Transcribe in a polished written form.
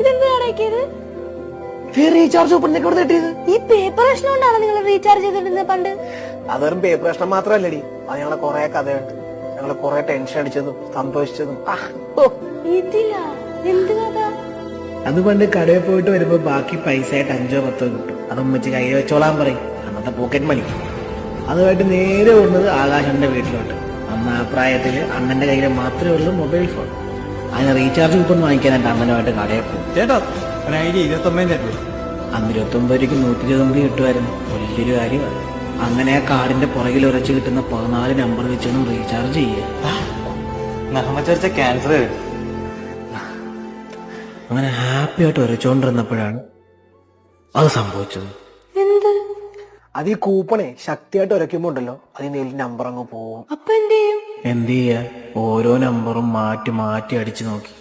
ഇതെന്താ അടയ്ക്കിയത്? Recharge coupon കിട്ടിയത് ഈ പേപ്പർ പ്രശ്നം കൊണ്ടാണ് നിങ്ങൾ റീചാർജ് ചെയ്തിട്ടുള്ളത് പണ്ട്? അതൊരു പേപ്പർ പ്രശ്നം മാത്രല്ലടി, അത് ഞങ്ങളെ കൊറേ കഥയുണ്ട്. ഞങ്ങള് കൊറേ ടെൻഷൻ അടിച്ചതും സന്തോഷിച്ചതും. ഇതിലാ എന്ത് കഥ? അത് പണ്ട് കടയിൽ പോയിട്ട് വരുമ്പോ ബാക്കി പൈസ ആയിട്ട് 5 or 10 കിട്ടും. അത് ഉമ്മച്ച് കയ്യിൽ വെച്ചോളാൻ പറയും. അന്നത്തെ പോക്കറ്റ് മണി. അതുമായിട്ട് നേരെ വന്നത് ആകാശന്റെ വീട്ടിലോട്ട്. അന്ന് ആ പ്രായത്തില് അണ്ണന്റെ കയ്യിൽ മാത്രമേ ഉള്ളൂ മൊബൈൽ ഫോൺ. അതിന് റീചാർജ് കൂപ്പൺ വാങ്ങിക്കാനായിട്ട് അണ്ണനുമായിട്ട് കടയിൽ പോകും. ചേട്ടാ ഐഡിയ 29 അന്ന് 29 രൂപയ്ക്ക് 120 കിട്ടുമായിരുന്നു. വലിയൊരു കാര്യമാണ്. അങ്ങനെ ആ കാർഡിന്റെ പുറകിൽ ഉറച്ചു കിട്ടുന്ന 14 നമ്പർ വെച്ചാണ് റീചാർജ് ചെയ്യുക. ക്യാൻസർ അങ്ങനെ ഹാപ്പി ആയിട്ട് ഉരച്ചോണ്ടിരുന്നപ്പോഴാണ് അത് സംഭവിച്ചത്. എന്ത്? അത് ഈ കൂപ്പണേ ശക്തിയായിട്ട് ഉരയ്ക്കുമ്പോ ഉണ്ടല്ലോ, അതിന്റെ നമ്പർ അങ്ങ് പോവും. അപ്പൊ എന്ത് ചെയ്യും? എന്ത് ചെയ്യാ, ഓരോ നമ്പറും മാറ്റി മാറ്റി അടിച്ചു നോക്കി.